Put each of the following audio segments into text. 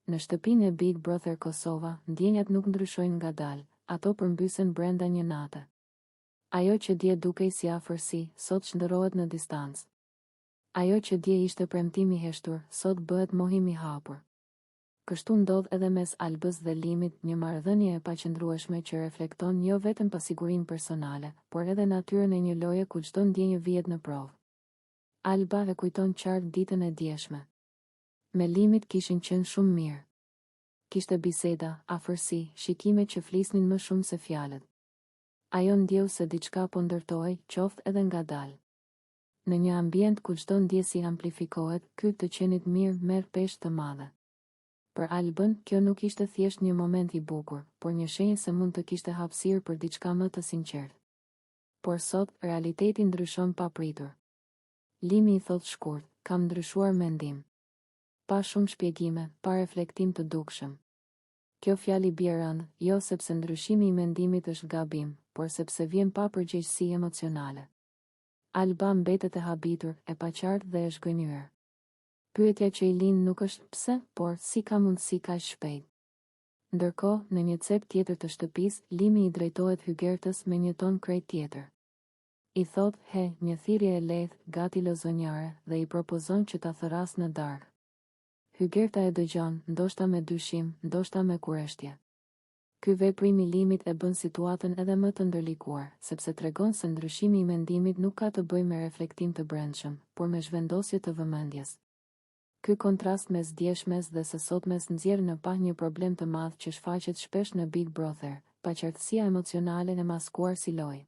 Në shtëpinë e Big Brother Kosova, ndjenjat nuk ndryshojnë ngadalë, ato përmbysen brenda një nate. Ajo që dje dukej si afërsi, sot shndërrohet në distancë. Ajo që dje ishte premtim i heshtur, sot bëhet mohim i hapur. Kështu ndodh edhe mes Albës dhe Limit, një marrëdhënie e paqëndrueshme që reflekton jo vetëm pasigurinë personale, por edhe natyrën e një loje ku çdo ndjenjë vihet në provë. Alba e kujton qartë ditën e djeshme. Me Limit kishin qenë shumë mirë. Kishte biseda, afërsi, shikime që flisnin më shumë se fjalët. Ajo ndjeu se diçka po ndërtohej, qoftë edhe ngadalë. Në një ambient ku çdo ndjesi amplifikohet, ky të qenit mirë merr peshë të madhe. Për Albën, kjo nuk ishte thjesht një moment i bukur, por një shenjë se mund të kishte hapësirë për diçka më të sinqertë. Por sot, realiteti ndryshon papritur. Limi i thot shkurt, kam ndryshuar mendim. Pa shumë shpjegime, pa reflektim të dukshëm. Kjo fjalë bie rënd, jo sepse ndryshimi i mendimit është gabim, por sepse vjen pa përgjegjësi emocionale. Alba mbetet e habitur, e paqartë dhe e zhgënjur. Pyetja që i lind nuk është pse, por si ka mundësi kaq shpejt. Ndërkohë, në një cep tjetër të shtëpisë, Limi i drejtohet Hygertës me një ton krejt tjetër. I thot, një thirrje e lehtë, gati lozonjare, dhe i propozon që ta thërras në darkë. Hygerta e dëgjon, ndoshta me dyshim, ndoshta me kureshtje. Ky veprim i Limit e bën situatën edhe më të ndërlikuar, sepse tregon se ndryshimi i mendimit nuk ka të bëjë me reflektim të brendshëm, por me zhvendosje të vëmendjes. Ky kontrast mes djeshmes dhe së sotmes nxjerr në pa një problem të madh që shfaqet shpesh në Big Brother, paqartësia emocionale e maskuar si lojë.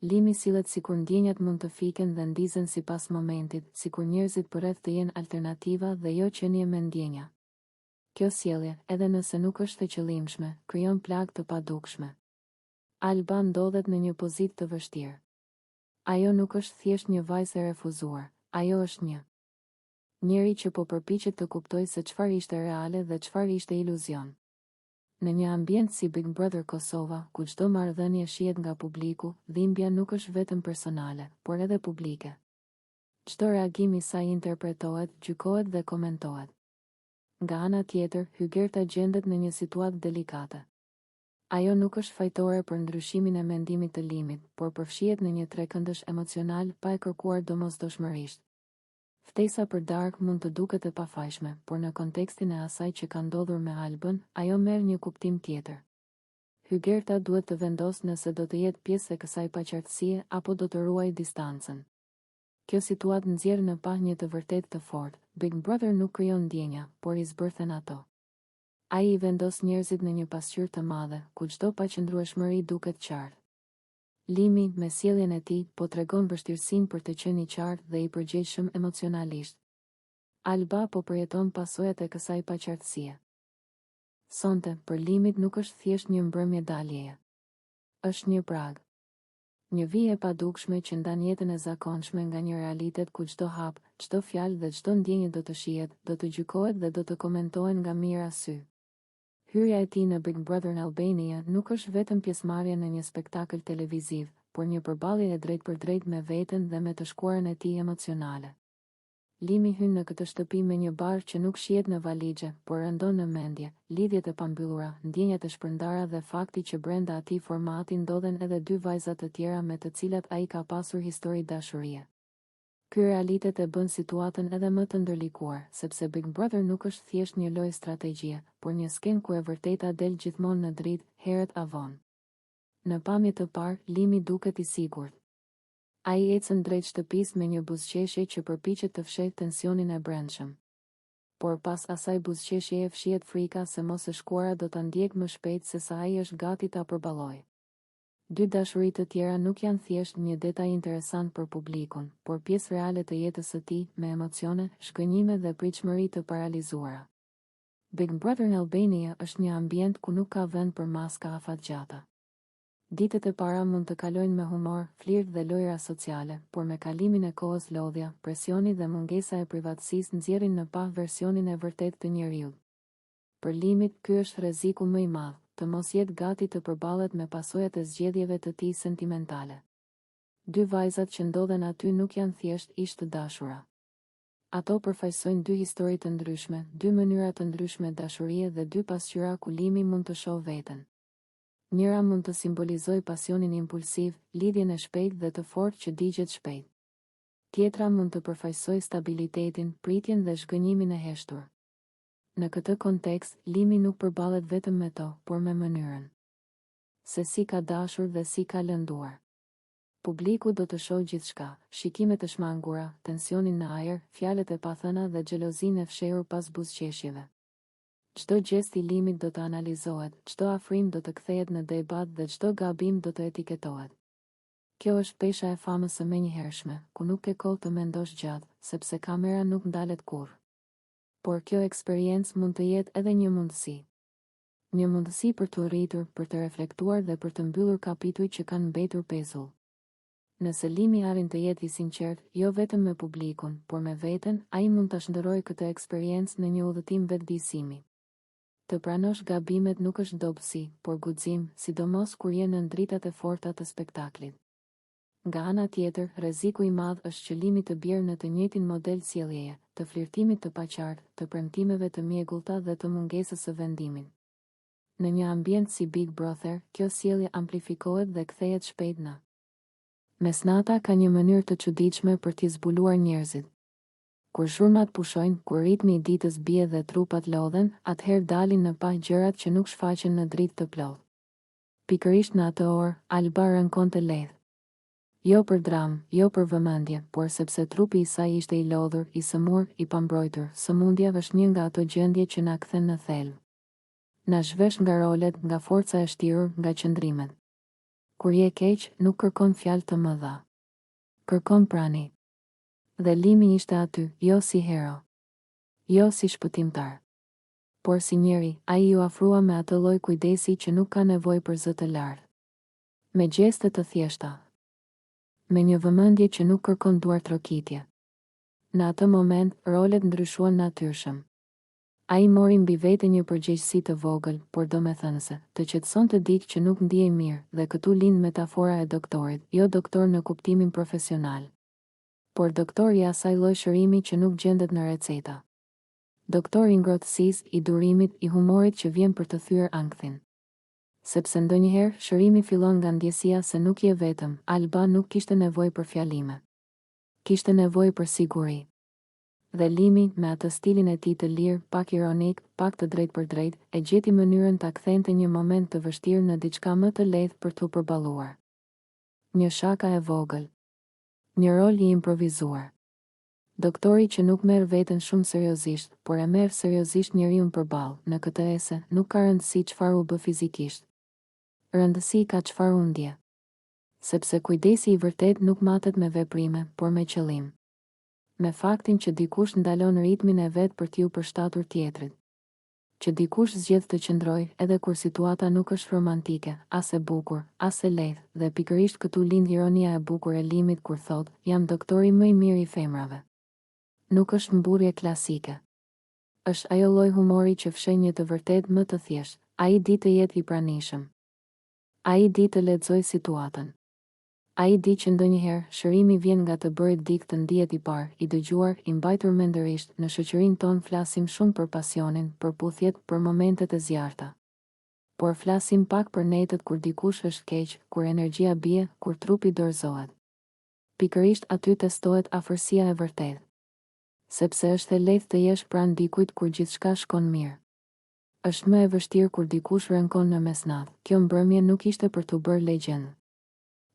Limi sillet sikur ndjenjat mund të fiken dhe ndizen sipas momentit, sikur njerëzit përreth të jenë alternativa dhe jo qenie me ndjenja. Kjo sjellje, edhe nëse nuk është e qëllimshme, krijon plagë të padukshme. Alba ndodhet në një pozitë të vështirë. Ajo nuk është thjesht një vajzë e refuzuar, ajo është njeri që po përpiqet të kuptojë se çfarë ishte reale dhe çfarë ishte iluzion. Në një ambient si Big Brother Kosova, ku çdo marrëdhënie shihet nga publiku, dhimbja nuk është vetëm personale, por edhe publike. Çdo reagim i saj interpretohet, gjykohet dhe komentohet. Nga ana tjetër, Hygerta gjendet në një situatë delikate. Ajo nuk është fajtore për ndryshimin e mendimit të Limit, por përfshihet në një trekëndësh emocional pa e kërkuar domosdoshmërisht. Ftesa për darkë mund të duket e pafajshme, por në kontekstin e asaj që ka ndodhur me Albën, ajo merr një kuptim tjetër. Hygerta duhet të vendosë nëse do të jetë pjesë e kësaj paqartësie apo do të ruajë distancën. Kjo situatë nxjerr në pa një të vërtetë të fortë. Big Brother nuk krijon ndjenja, por i zbërthen ato. Ai i vendos njerëzit në një pasqyrë të madhe, ku çdo paqëndrueshmëri duket qartë. Limi, me sjelljen e tij, po tregon vështirësinë për të qenë i qartë dhe i përgjegjshëm emocionalisht. Alba po përjeton pasojat e kësaj paqartësie. Sonte, për Limit nuk është thjesht një mbrëmje daljeje. Është një prag. Një vijë e padukshme që ndan jetën e zakonshme nga një realitet ku çdo hap, çdo fjalë dhe çdo ndjenjë do të shihet, do të gjykohet dhe do të komentohen nga mira sy. Hyrja e tij në Big Brother në Albania nuk është vetëm pjesëmarrje në një spektakël televiziv, por një përballje e drejtë për drejtë me veten dhe me të shkuarën e tij emocionale. Limi hyn në këtë shtëpi me një barë që nuk shihet në valixhe, por rëndon në mendje, lidhjet e pambyllura, ndjenjat e shpërndara dhe fakti që brenda atij formati ndodhen edhe dy vajza të tjera me të cilat ai ka pasur histori dashurie. Ky realitet e bën situatën edhe më të ndërlikuar, sepse Big Brother nuk është thjesht një lojë strategjie, por një skenë ku e vërteta del gjithmonë në dritë, herët avon. Në pamje të parë, Limi duket i sigurt. Ai ecën drejt shtëpisë me një buzëqeshje që përpiqet të fshehë tensionin e brendshëm. Por pas asaj buzëqeshjeje fshihet frika se mos e shkuara do ta ndjek më shpejt se sa ai është gati ta përballojë. Dy dashuri të tjera nuk janë thjesht një detaj interesant për publikun, por pjesë reale të jetës së tij, me emocione, shkënjime dhe pritshmëri të paralizuara. Big Brother në Albania është një ambient ku nuk ka vend për maska afatgjata. Ditët e para mund të kalojnë me humor, flirt dhe lojra sociale, por me kalimin e kohës lodhja, presioni dhe mungesa e privatësisë nxjerrin në pa versionin e vërtetë të njeriut. Për Limit, ky është rreziku më i madh, të mos jetë gati të përballet me pasojat e zgjedhjeve të tij sentimentale. Dy vajzat që ndodhen aty nuk janë thjesht ish të dashura. Ato përfaqësojnë dy histori të ndryshme, dy mënyra të ndryshme dashurie dhe dy pasqyra ku limi mund të shohë veten. Njëra mund të simbolizojë pasionin impulsiv, lidhjen e shpejtë dhe të fortë që digjet shpejt. Tjetra mund të përfaqësojë stabilitetin, pritjen dhe zhgënjimin e heshtur. Në këtë kontekst, limi nuk përballet vetëm me to, por me mënyrën se si ka dashur dhe si ka lënduar. Publiku do të shohë gjithçka, shikimet e shmangura, tensionin në ajër, fjalët e pathëna dhe xhelozinë e fshehur pas buzëqeshjeve. Çdo gjest i limit do të analizohet, çdo afrim do të kthehet në debat dhe çdo gabim do të etiketohet. Kjo është pesha e famës së menjëhershme, ku nuk ke kohë të mendosh gjatë, sepse kamera nuk ndalet kurrë. Por kjo eksperiencë mund të jetë edhe një mundësi. Një mundësi për të rritur, për të reflektuar dhe për të mbyllur kapituj që kanë mbetur pezull. Nëse limi arrin të jetë i sinqert, jo vetëm me publikun, por me veten, ai mund ta shndërrojë këtë eksperiencë në një udhëtim vetëdijësimi. Të pranosh gabimet nuk është dobësi, por guxim, sidomos kur je në dritat e forta të spektaklit. Nga ana tjetër, rreziku i madh është që limi të bjerë në të njëjtin model sjelljeje, të flirtimit të paqartë, të premtimeve të mjegullta dhe të mungesës së vendimit. Në një ambient si Big Brother, kjo sjellje amplifikohet dhe kthehet shpejt në mesnata ka një mënyrë të çuditshme për t'i zbuluar njerëzit. Kur zhurmat pushojnë, kur ritmi i ditës bie dhe trupat lodhen, atëherë dalin në pa gjërat që nuk shfaqen në dritë të plotë. Pikërisht në atë orë, Alba rënkonte lehtë. Jo për dramë, jo për vëmendje, por sepse trupi i saj ishte i lodhur, i sëmur, i pambrojtur. Sëmundja është një nga ato gjendje që na kthen në thelb. Na zhvesh nga rolet, nga forca e shtirur, nga qëndrimet. Kur je keq, nuk kërkon fjalë të mëdha. Kërkon prani. Dhe limi ishte aty, jo si hero, jo si shpëtimtar, por si njeri, ai ju afrua me atë lloj kujdesi që nuk ka nevojë për zë të lartë. Me gjeste të thjeshta. Me një vëmendje që nuk kërkon duar trokitje. Në atë moment, rolet ndryshuan natyrshëm. Ai mori mbi vete një përgjegjësi të vogël, por domethënëse, të qetësonte dikë që nuk ndihej mirë, dhe këtu lind metafora e doktorit, jo doktor në kuptimin profesional, por doktor i asaj lloj shërimi që nuk gjendet në receta. Doktor i ngrohtësisë, i durimit, i humorit që vjen për të thyer ankthin. Sepse ndonjëherë shërimi fillon nga ndjesia se nuk je vetëm. Alba nuk kishte nevojë për fjalime. Kishte nevojë për siguri. Dhe limi, me atë stilin e tij të lirë, pak ironik, pak të drejtë për drejtë, e gjeti mënyrën ta kthente një moment të vështirë në diçka më të lehtë për t'u përballuar. Një shaka e vogël. Një rol i improvizuar. Doktori që nuk merr veten shumë seriozisht, por e merr seriozisht njeriun përballë. Në këtë ese, nuk ka rëndësi çfarë u bë fizikisht. Rëndësi ka çfarë u ndje. Sepse kujdesi i vërtet nuk matet me veprime, por me qëllim. Me faktin që dikush ndalon ritmin e vet për t'ju përshtatur tjetrit. Që dikush zgjedh të qëndrojë edhe kur situata nuk është romantike, as e bukur, as e lehtë, dhe pikërisht këtu lind ironia e bukur e limit kur thotë, jam doktori më i mirë i femrave. Nuk është mburrje klasike. Është ajo lloj humori që fshen një të vërtet më të thjeshtë. Ai di të jetë i pranishëm. Ai di të lexojë situatën. Ai di që ndonjëherë shërimi vjen nga të bërit dikë të ndihet i parë, i dëgjuar, i mbajtur mendërisht. Në shoqërinë tonë flasim shumë për pasionin, për puthjet, për momentet e zjarrta. Por flasim pak për netët kur dikush është keq, kur energjia bie, kur trupi dorëzohet. Pikërisht aty testohet afërsia e vërtetë. Sepse është e lehtë të jesh pranë dikujt kur gjithçka shkon mirë. Është më e vështirë kur dikush rënkon në mesnatë. Kjo mbrëmje nuk ishte për t'u bërë legjendë.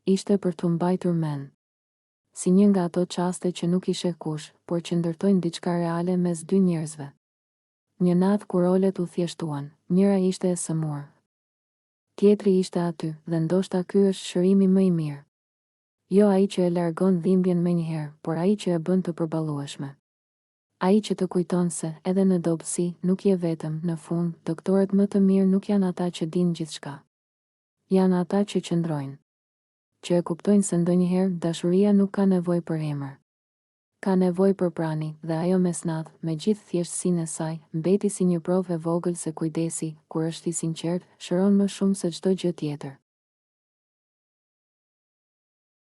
Ishte për t'u mbajtur mend. Si një nga ato çaste që nuk i sheh kush, por që ndërtojnë diçka reale mes dy njerëzve. Një natë kur rolet u thjeshtuan, njëra ishte e sëmur. Tjetri ishte aty, dhe ndoshta ky është shërimi më i mirë. Jo ai që e largon dhimbjen menjëherë, por ai që e bën të përballueshme. Ai që të kujton se, edhe në dobësi, nuk je vetëm. Në fund, doktorët më të mirë nuk janë ata që dinë gjithçka. Janë ata që qëndrojnë. Që e kuptojnë se ndonjëherë dashuria nuk ka nevojë për emër. Ka nevojë për prani, dhe ajo mesnatë, me gjithë thjeshtësinë e saj, mbeti si një provë e vogël se kujdesi, kur është i sinqert, shëron më shumë se çdo gjë tjetër.